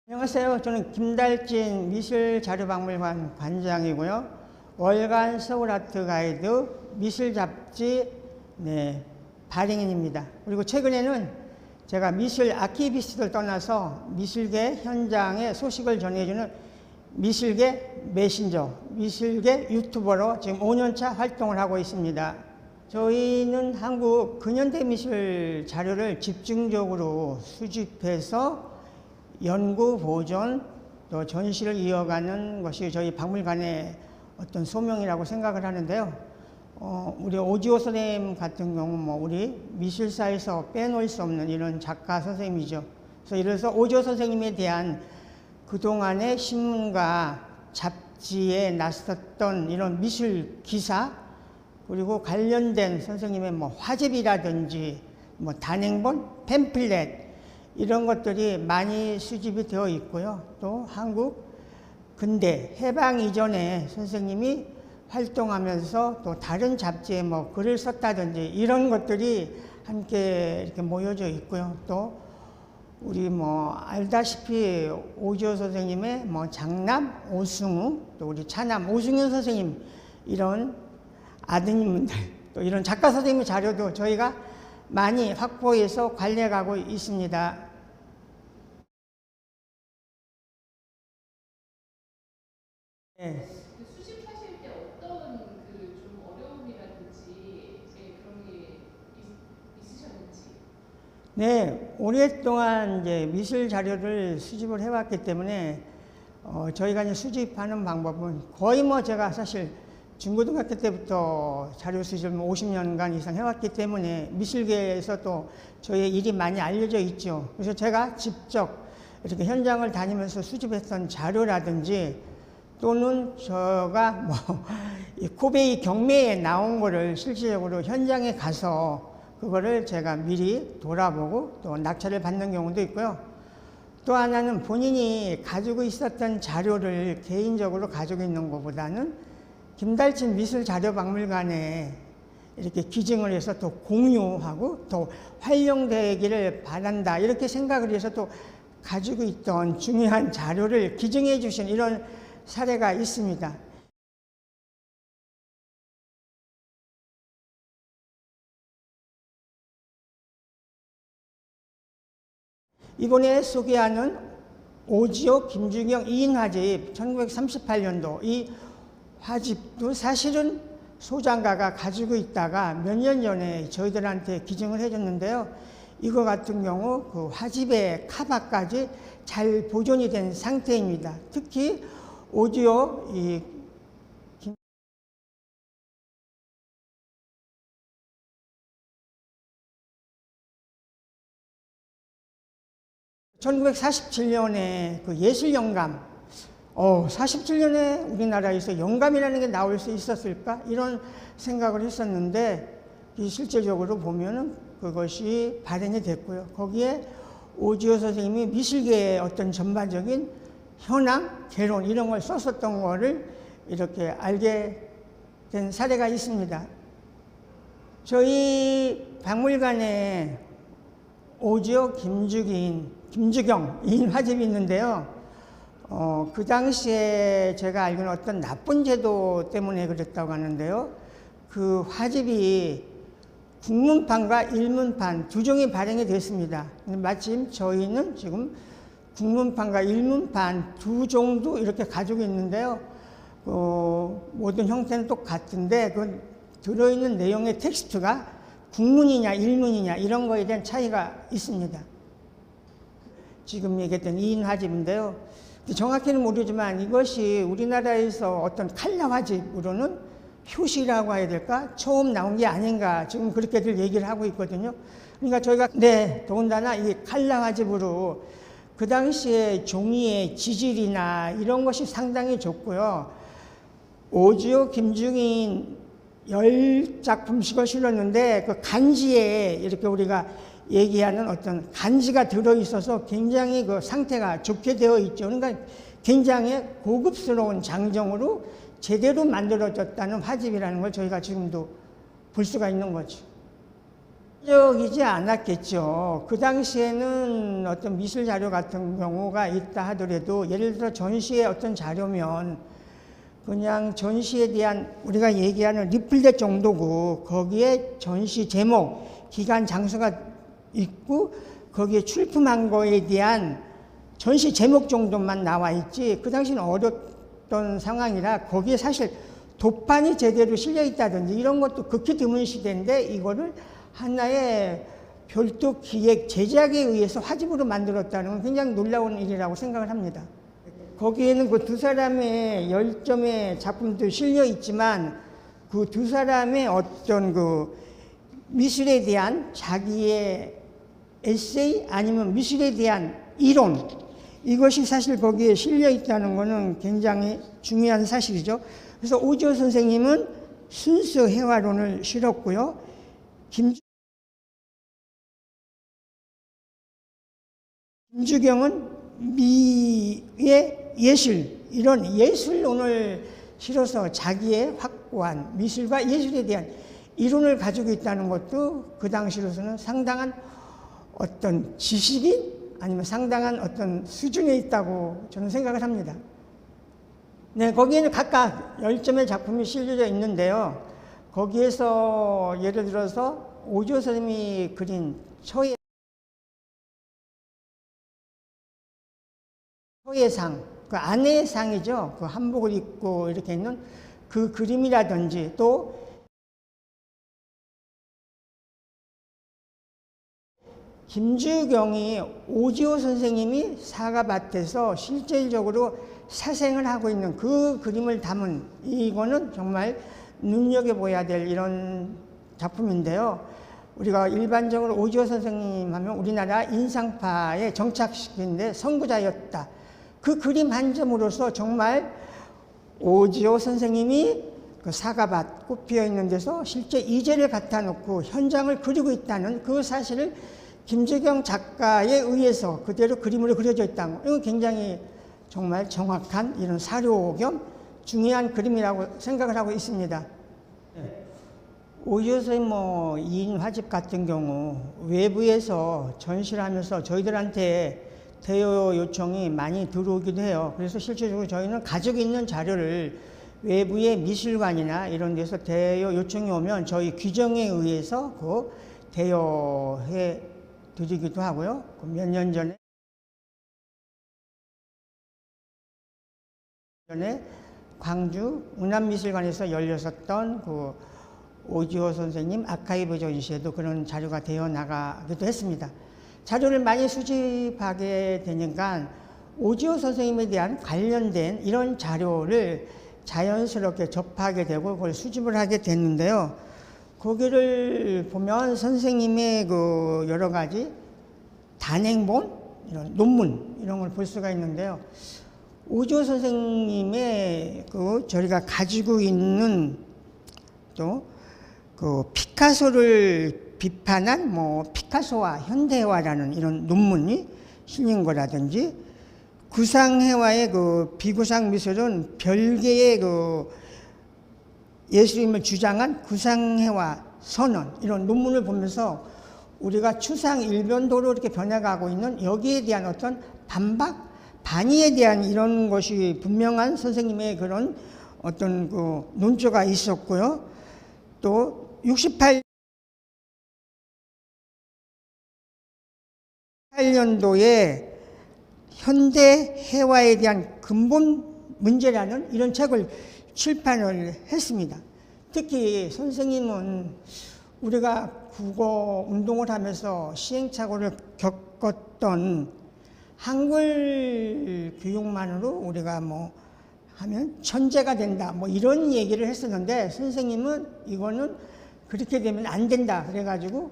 안녕하세요. 저는 김달진 미술자료박물관 관장이고요. 월간 서울아트 가이드 미술 잡지 발행인입니다. 그리고 최근에는 제가 미술 아키비스트를 떠나서 미술계 현장의 소식을 전해주는 미술계 메신저, 미술계 유튜버로 지금 5년차 활동을 하고 있습니다. 저희는 한국 근현대 미술 자료를 집중적으로 수집해서 연구, 보존, 또 전시를 이어가는 것이 저희 박물관의 어떤 소명이라고 생각을 하는데요. 우리 오지호 선생님 같은 경우 우리 미술사에서 빼놓을 수 없는 이런 작가 선생님이죠. 이래서 오지호 선생님에 대한 그동안의 신문과 잡지에 났었던 이런 미술 기사, 그리고 관련된 선생님의 화집이라든지 단행본, 팸플렛 이런 것들이 많이 수집이 되어 있고요. 또 한국 근대 해방 이전에 선생님이 활동하면서 또 다른 잡지에 글을 썼다든지 이런 것들이 함께 이렇게 모여져 있고요. 또 우리 알다시피 오지호 선생님의 장남 오승우, 또 우리 차남 오승윤 선생님 이런 아드님들, 또 이런 작가 선생님의 자료도 저희가 많이 확보해서 관리해가고 있습니다. 네. 수집하실 때 어떤 좀 어려움이라든지 그런 게 있으셨는지? 네, 오랫동안 이제 미술 자료를 수집을 해왔기 때문에 저희가 이제 수집하는 방법은 거의 제가 사실 중고등학교 때부터 자료 수집을 50년간 이상 해왔기 때문에 미술계에서 또 저희의 일이 많이 알려져 있죠. 그래서 제가 직접 이렇게 현장을 다니면서 수집했던 자료라든지 또는 제가 이 코베이 경매에 나온 거를 실질적으로 현장에 가서 그거를 제가 미리 돌아보고 또 낙찰을 받는 경우도 있고요. 또 하나는 본인이 가지고 있었던 자료를 개인적으로 가지고 있는 것보다는 김달진 미술자료박물관에 이렇게 기증을 해서 또 공유하고 또 활용되기를 바란다 이렇게 생각을 해서 또 가지고 있던 중요한 자료를 기증해 주신 이런 사례가 있습니다. 이번에 소개하는 오지호 김주경 2인 화집 1938년도 이 화집도 사실은 소장가가 가지고 있다가 몇 년 전에 저희들한테 기증을 해줬는데요. 이거 같은 경우 그 화집의 카바까지 잘 보존이 된 상태입니다. 특히 오지호 이 1947년에 그 예술영감 47년에 우리나라에서 영감이라는 게 나올 수 있었을까? 이런 생각을 했었는데 실질적으로 보면은 그것이 발행이 됐고요. 거기에 오지호 선생님이 미술계의 어떤 전반적인 현황, 개론 이런 걸 썼었던 거를 이렇게 알게 된 사례가 있습니다. 저희 박물관에 오지호 김주경 2인 화집이 있는데요. 그 당시에 제가 알기로는 어떤 나쁜 제도 때문에 그랬다고 하는데요. 그 화집이 국문판과 일문판 두 종이 발행이 됐습니다. 마침 저희는 지금 국문판과 일문판 두 종도 이렇게 가지고 있는데요. 모든 형태는 똑같은데 그 들어있는 내용의 텍스트가 국문이냐 일문이냐 이런 거에 대한 차이가 있습니다. 지금 얘기했던 2인 화집인데요. 정확히는 모르지만 이것이 우리나라에서 어떤 칼라 화집으로는 표시라고 해야 될까? 처음 나온 게 아닌가 지금 그렇게들 얘기를 하고 있거든요. 그러니까 저희가 더군다나 이 칼라 화집으로 그 당시에 종이의 지질이나 이런 것이 상당히 좋고요. 오지호 김중인 10작품씩을 실었는데 그 간지에 이렇게 우리가 얘기하는 어떤 간지가 들어있어서 굉장히 그 상태가 좋게 되어 있죠. 그러니까 굉장히 고급스러운 장정으로 제대로 만들어졌다는 화집이라는 걸 저희가 지금도 볼 수가 있는 거죠. 적이지 않았겠죠. 그 당시에는 어떤 미술 자료 같은 경우가 있다 하더라도 예를 들어 전시의 어떤 자료면 그냥 전시에 대한 우리가 얘기하는 리플렛 정도고 거기에 전시 제목, 기간, 장소가 있고 거기에 출품한 거에 대한 전시 제목 정도만 나와 있지 그 당시는 어렵던 상황이라 거기에 사실 도판이 제대로 실려 있다든지 이런 것도 극히 드문 시대인데 이거를 하나의 별도 기획, 제작에 의해서 화집으로 만들었다는 건 굉장히 놀라운 일이라고 생각을 합니다. 거기에는 그 두 사람의 10점의 작품도 실려 있지만 그 두 사람의 어떤 그 미술에 대한 자기의 에세이 아니면 미술에 대한 이론 이것이 사실 거기에 실려 있다는 것은 굉장히 중요한 사실이죠. 그래서 오지호 선생님은 순수 회화론을 실었고요. 김주경은 미의 예술, 이런 예술론을 실어서 자기의 확고한 미술과 예술에 대한 이론을 가지고 있다는 것도 그 당시로서는 상당한 어떤 지식이 아니면 상당한 어떤 수준에 있다고 저는 생각을 합니다. 네, 거기에는 각각 10점의 작품이 실려져 있는데요. 거기에서 예를 들어서 오지호 선생님이 그린 처의 상, 그 아내의 상이죠. 그 한복을 입고 이렇게 있는 그 그림이라든지 또 김주경이 오지호 선생님이 사과밭에서 실질적으로 사생을 하고 있는 그 그림을 담은 이거는 정말 눈여겨봐야 될 이런 작품인데요. 우리가 일반적으로 오지호 선생님 하면 우리나라 인상파의 정착시키는데 선구자였다. 그 그림 한 점으로서 정말 오지호 선생님이 그 사과밭 꽃 피어 있는 데서 실제 이제를 갖다 놓고 현장을 그리고 있다는 그 사실을 김주경 작가에 의해서 그대로 그림으로 그려져 있다는 거. 이건 굉장히 정말 정확한 이런 사료 겸 중요한 그림이라고 생각을 하고 있습니다. 오지호 선생님 이인 화집 같은 경우 외부에서 전시를 하면서 저희들한테 대여 요청이 많이 들어오기도 해요. 그래서 실질적으로 저희는 가지고 있는 자료를 외부의 미술관이나 이런 데서 대여 요청이 오면 저희 규정에 의해서 그 대여해 드리기도 하고요. 몇 년 전에 광주 운암미술관에서 열렸었던 그 오지호 선생님 아카이브 전시에도 그런 자료가 되어 나가기도 했습니다. 자료를 많이 수집하게 되니까 오지호 선생님에 대한 관련된 이런 자료를 자연스럽게 접하게 되고 그걸 수집을 하게 됐는데요. 거기를 보면 선생님의 그 여러 가지 단행본, 이런 논문 이런 걸 볼 수가 있는데요. 오지호 선생님의 그 저희가 가지고 있는 또 그 피카소를 비판한 피카소와 현대화라는 이런 논문이 실린 거라든지 구상회화의 그 비구상 미술은 별개의 그 예술임을 주장한 구상회화 선언 이런 논문을 보면서 우리가 추상 일변도로 이렇게 변해가고 있는 여기에 대한 어떤 반박, 반의에 대한 이런 것이 분명한 선생님의 그런 어떤 그 논조가 있었고요. 또 68년도에 현대회화에 대한 근본 문제라는 이런 책을 출판을 했습니다. 특히 선생님은 우리가 국어 운동을 하면서 시행착오를 겪었던 한글 교육만으로 우리가 하면 천재가 된다 이런 얘기를 했었는데 선생님은 이거는 그렇게 되면 안 된다 그래가지고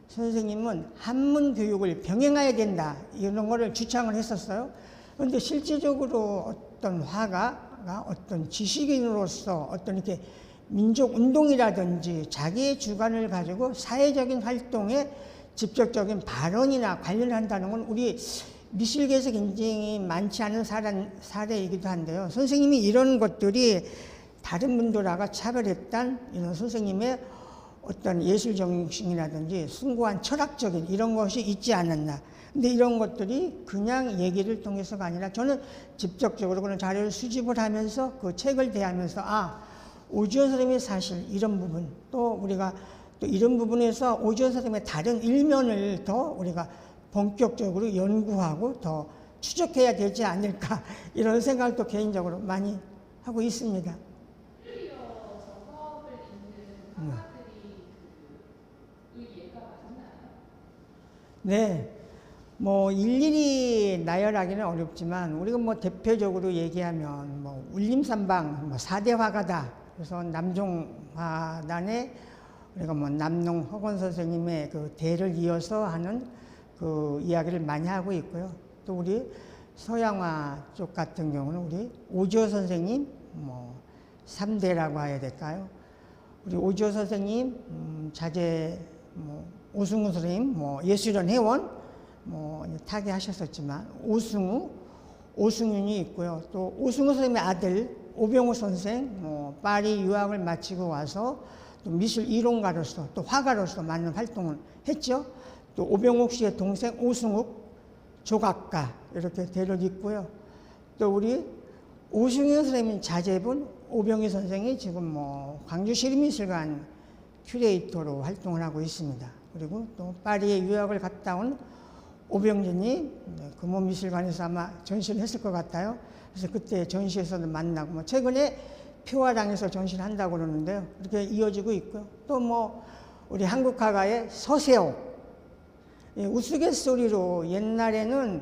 선생님은 한문 교육을 병행해야 된다 이런 거를 주창을 했었어요. 그런데 실질적으로 어떤 화가가 어떤 지식인으로서 어떤 이렇게 민족 운동이라든지 자기의 주관을 가지고 사회적인 활동에 직접적인 발언이나 관련을 한다는 건 우리 미술계에서 굉장히 많지 않은 사례이기도 한데요. 선생님이 이런 것들이 다른 분들하고 차별했던 이런 선생님의 어떤 예술 정신이라든지 숭고한 철학적인 이런 것이 있지 않았나. 근데 이런 것들이 그냥 얘기를 통해서가 아니라 저는 직접적으로 그런 자료를 수집을 하면서 그 책을 대하면서 오주원 선생님의 사실 이런 부분, 또 우리가 또 이런 부분에서 오주원 선생님의 다른 일면을 더 우리가 본격적으로 연구하고 더 추적해야 되지 않을까 이런 생각을 또 개인적으로 많이 하고 있습니다. 이어서 서업을 잇는 화가들이 그 예가 많나요? 네. 뭐 일일이 나열하기는 어렵지만 우리가 뭐 대표적으로 얘기하면 뭐 울림산방 뭐 4대 화가다. 그래서 남종화단에 우리가 뭐 남농 허건 선생님의 그 대를 이어서 하는 그 이야기를 많이 하고 있고요. 또 우리 서양화 쪽 같은 경우는 우리 오주호 선생님 뭐 3대라고 해야 될까요? 우리 오주호 선생님 자제 뭐 오승우 선생님 뭐 예술원 회원 뭐 타계하셨었지만 오승윤이 있고요. 또 오승우 선생님의 아들 오병우 선생 뭐 파리 유학을 마치고 와서 또 미술 이론가로서 또 화가로서 많은 활동을 했죠. 또 오병욱 씨의 동생 오승욱 조각가 이렇게 대를 잇고요. 또 우리 오승윤 선생님 자제분 오병희 선생이 지금 뭐 광주시립미술관 큐레이터로 활동을 하고 있습니다. 그리고 또 파리에 유학을 갔다 온 오병진이 금호미술관에서 아마 전시를 했을 것 같아요. 그래서 그때 전시에서도 만나고 뭐 최근에 표화당에서 전시를 한다고 그러는데요. 이렇게 이어지고 있고요. 또 뭐 우리 한국 화가의 서세옥 우스갯소리로 옛날에는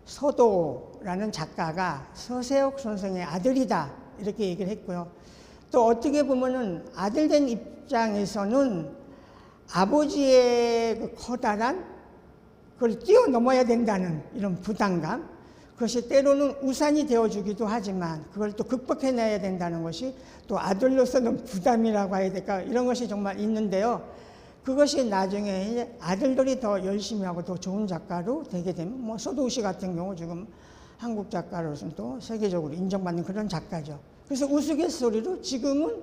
서도라는 작가가 서세옥 선생의 아들이다 이렇게 얘기를 했고요. 또 어떻게 보면은 아들 된 입장에서는 아버지의 그 커다란 그걸 뛰어넘어야 된다는 이런 부담감, 그것이 때로는 우산이 되어주기도 하지만 그걸 또 극복해내야 된다는 것이 또 아들로서는 부담이라고 해야 될까 이런 것이 정말 있는데요. 그것이 나중에 이제 아들들이 더 열심히 하고 더 좋은 작가로 되게 되면 뭐 서도우 씨 같은 경우 지금 한국 작가로서는 또 세계적으로 인정받는 그런 작가죠. 그래서 우스갯소리로 지금은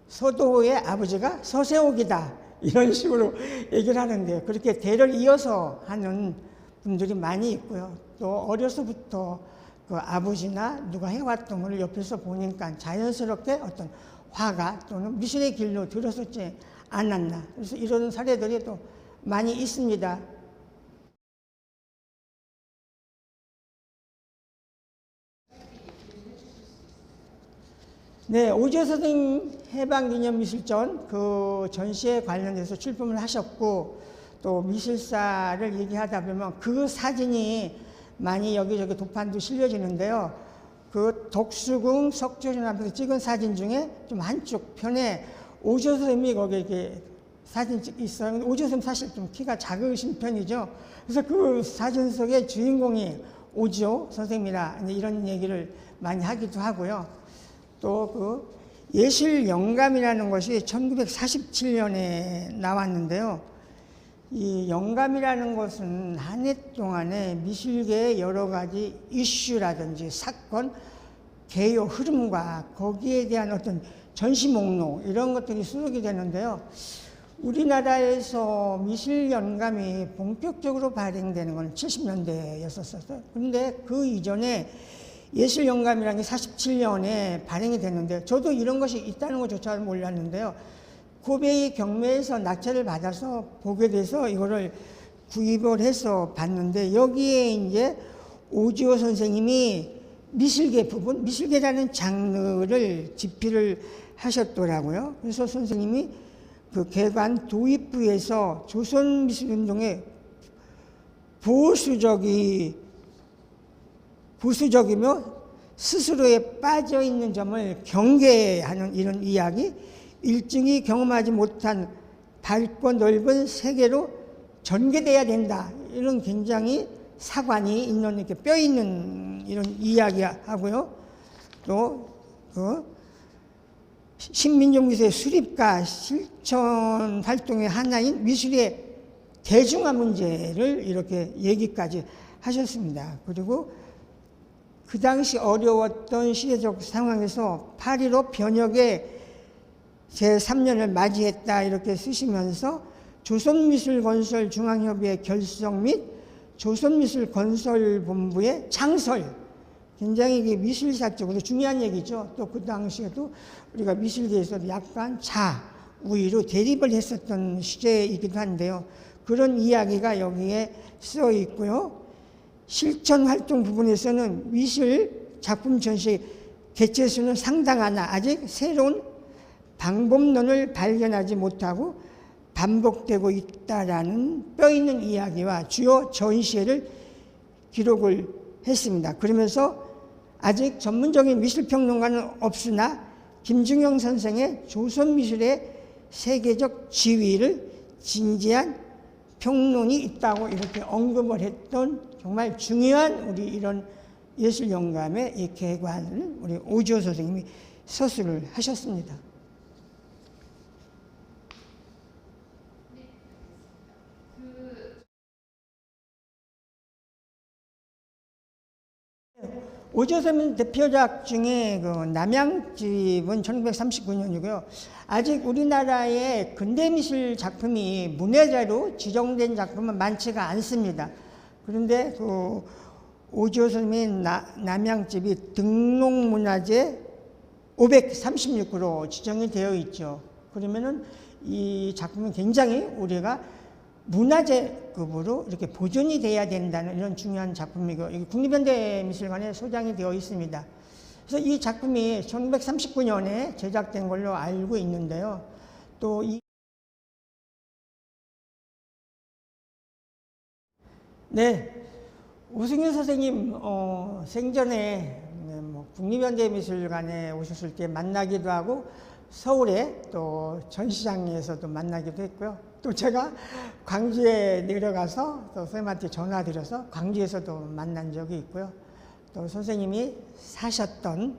서도우의 아버지가 서세옥이다 이런 식으로 얘기를 하는데 그렇게 대를 이어서 하는 분들이 많이 있고요. 또 어려서부터 그 아버지나 누가 해왔던 걸 옆에서 보니까 자연스럽게 어떤 화가 또는 미술의 길로 들어섰지 않았나. 그래서 이런 사례들이 또 많이 있습니다. 네, 오주호 선생님 해방기념미술전 그 전시에 관련해서 출품을 하셨고 또 미술사를 얘기하다 보면 그 사진이 많이 여기저기 도판도 실려지는데요. 그 덕수궁 석조전 앞에서 찍은 사진 중에 좀 한쪽 편에 오주호 선생님이 거기에 이렇게 사진 있어요. 오주호 선생님 사실 좀 키가 작으신 편이죠. 그래서 그 사진 속의 주인공이 오주호 선생님이라 이런 얘기를 많이 하기도 하고요. 또 그 예술영감이라는 것이 1947년에 나왔는데요. 이 영감이라는 것은 한 해 동안에 미술계의 여러 가지 이슈라든지 사건, 개요 흐름과 거기에 대한 어떤 전시 목록 이런 것들이 수록이 되는데요. 우리나라에서 미술영감이 본격적으로 발행되는 건 70년대였었어요. 그런데 그 이전에 예술영감이라는 게 47년에 발행이 됐는데 저도 이런 것이 있다는 것조차 몰랐는데요. 고베이 경매에서 낙찰을 받아서 보게 돼서 이거를 구입을 해서 봤는데 여기에 이제 오주호 선생님이 미술계 부분, 미술계라는 장르를 집필을 하셨더라고요. 그래서 선생님이 그 개관 도입부에서 조선미술운동의 보수적이며 스스로에 빠져있는 점을 경계하는 이런 이야기, 일증이 경험하지 못한 밝고 넓은 세계로 전개돼야 된다. 이런 굉장히 사관이 있는 이렇게 뼈 있는 이런 이야기하고요. 또 그 신민족미술의 수립과 실천 활동의 하나인 미술의 대중화 문제를 이렇게 얘기까지 하셨습니다. 그리고 그 당시 어려웠던 시대적 상황에서 8.15 변혁의 제3년을 맞이했다 이렇게 쓰시면서 조선미술건설중앙협의회 결성 및 조선미술건설본부의 창설, 굉장히 이게 미술사적으로 중요한 얘기죠. 또 그 당시에도 우리가 미술계에서도 약간 우위로 대립을 했었던 시제이기도 한데요. 그런 이야기가 여기에 쓰여 있고요. 실천활동 부분에서는 미술 작품 전시 개체수는 상당하나 아직 새로운 방법론을 발견하지 못하고 반복되고 있다라는 뼈있는 이야기와 주요 전시회를 기록을 했습니다. 그러면서 아직 전문적인 미술평론가는 없으나 김중영 선생의 조선미술의 세계적 지위를 진지한 평론이 있다고 이렇게 언급을 했던 정말 중요한 우리 이런 예술 영감의 이 개관을 우리 오지호 선생님이 서술을 하셨습니다. 오지호 선생님 대표작 중에 그 남양집은 1939년이고요. 아직 우리나라의 근대미술 작품이 문예재로 지정된 작품은 많지가 않습니다. 그런데 그 오지호 선생님의 남양집이 등록문화재 536구로 지정이 되어 있죠. 그러면은 이 작품은 굉장히 우리가 문화재급으로 이렇게 보존이 돼야 된다는 이런 중요한 작품이고, 국립현대미술관에 소장이 되어 있습니다. 그래서 이 작품이 1939년에 제작된 걸로 알고 있는데요. 또 오승윤 선생님 생전에 국립현대미술관에 오셨을 때 만나기도 하고 서울에 또 전시장에서도 만나기도 했고요. 또 제가 광주에 내려가서 또 선생님한테 전화드려서 광주에서도 만난 적이 있고요. 또 선생님이 사셨던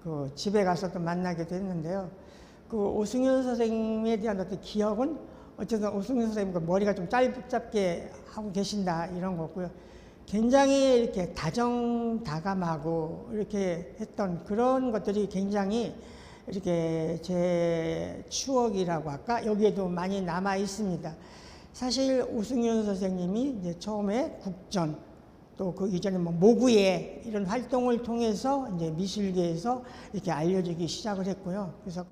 그 집에 가서도 만나기도 했는데요. 그 오승윤 선생님에 대한 어떤 기억은 어쨌든 오승윤 선생님 머리가 좀 짧게 하고 계신다 이런 거고요. 굉장히 이렇게 다정다감하고 이렇게 했던 그런 것들이 굉장히 이렇게 제 추억이라고 할까? 여기에도 많이 남아 있습니다. 사실 오승윤 선생님이 이제 처음에 국전, 또 그 이전에 모구예 이런 활동을 통해서 이제 미술계에서 이렇게 알려지기 시작을 했고요. 그래서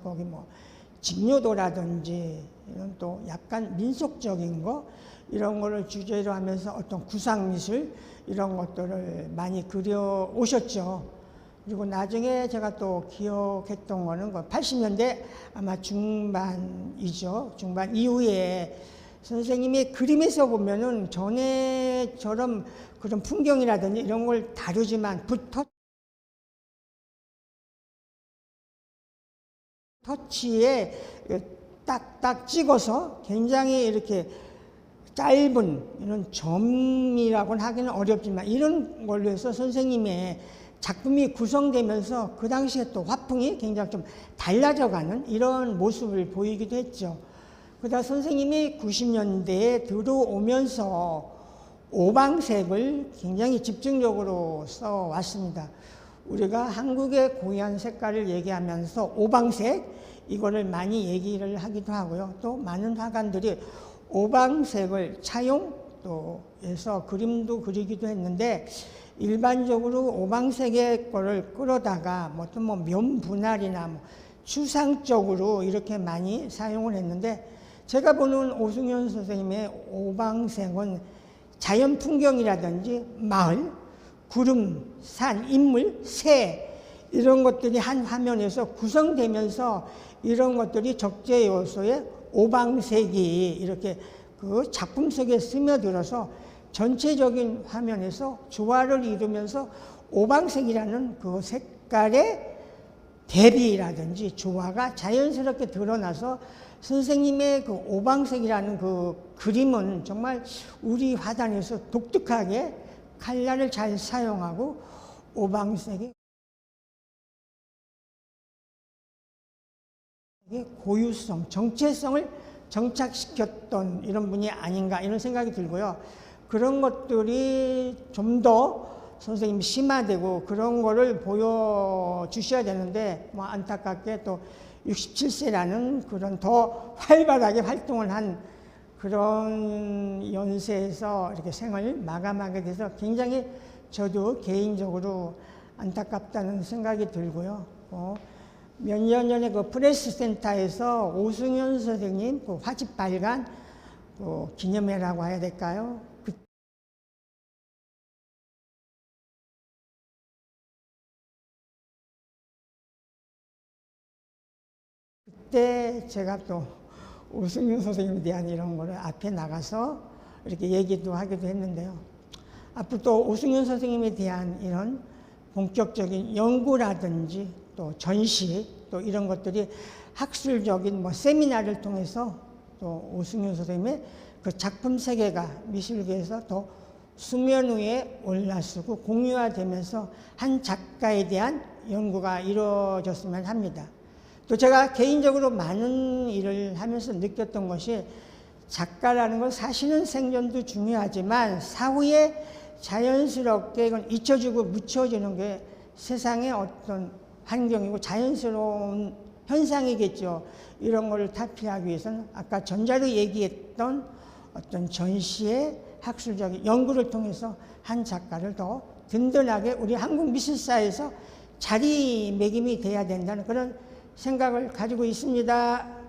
거기 직녀도라든지 이런 또 약간 민속적인 거 이런 거를 주제로 하면서 어떤 구상미술 이런 것들을 많이 그려 오셨죠. 그리고 나중에 제가 또 기억했던 거는 80년대 아마 중반이죠. 중반 이후에 선생님의 그림에서 보면은 전에처럼 그런 풍경이라든지 이런 걸 다루지만 터치에 딱딱 찍어서 굉장히 이렇게 짧은 이런 점이라고는 하기는 어렵지만 이런 걸로 해서 선생님의 작품이 구성되면서 그 당시에 또 화풍이 굉장히 좀 달라져가는 이런 모습을 보이기도 했죠. 그러다 선생님이 90년대에 들어오면서 오방색을 굉장히 집중적으로 써왔습니다. 우리가 한국의 고유한 색깔을 얘기하면서 오방색 이거를 많이 얘기를 하기도 하고요. 또 많은 화가들이 오방색을 차용 또 해서 그림도 그리기도 했는데 일반적으로 오방색의 거를 끌어다가 어떤 면분할이나 추상적으로 이렇게 많이 사용을 했는데 제가 보는 오승윤 선생님의 오방색은 자연 풍경이라든지 마을, 구름, 산, 인물, 새 이런 것들이 한 화면에서 구성되면서 이런 것들이 적재 요소의 오방색이 이렇게 그 작품 속에 스며들어서 전체적인 화면에서 조화를 이루면서 오방색이라는 그 색깔의 대비라든지 조화가 자연스럽게 드러나서 선생님의 그 오방색이라는 그 그림은 정말 우리 화단에서 독특하게 칼라를 잘 사용하고 오방색의 고유성, 정체성을 정착시켰던 이런 분이 아닌가 이런 생각이 들고요. 그런 것들이 좀 더 선생님이 심화되고 그런 거를 보여주셔야 되는데 뭐 안타깝게 또 67세라는 그런 더 활발하게 활동을 한 그런 연세에서 이렇게 생을 마감하게 돼서 굉장히 저도 개인적으로 안타깝다는 생각이 들고요. 몇 년 전에 그 프레스센터에서 오승현 선생님 그 화집 발간 기념회라고 해야 될까요? 그때 제가 또 오승윤 선생님에 대한 이런 거를 앞에 나가서 이렇게 얘기도 하기도 했는데요. 앞으로 또 오승윤 선생님에 대한 이런 본격적인 연구라든지 또 전시 또 이런 것들이 학술적인 뭐 세미나를 통해서 또 오승윤 선생님의 그 작품 세계가 미술계에서 더 수면 위에 올라서고 공유화되면서 한 작가에 대한 연구가 이루어졌으면 합니다. 또 제가 개인적으로 많은 일을 하면서 느꼈던 것이 작가라는 건 사실은 생존도 중요하지만 사후에 자연스럽게 이건 잊혀지고 묻혀지는 게 세상의 어떤 환경이고 자연스러운 현상이겠죠. 이런 거를 타피하기 위해서는 아까 전자로 얘기했던 어떤 전시의 학술적인 연구를 통해서 한 작가를 더 든든하게 우리 한국 미술사에서 자리매김이 돼야 된다는 그런 생각을 가지고 있습니다.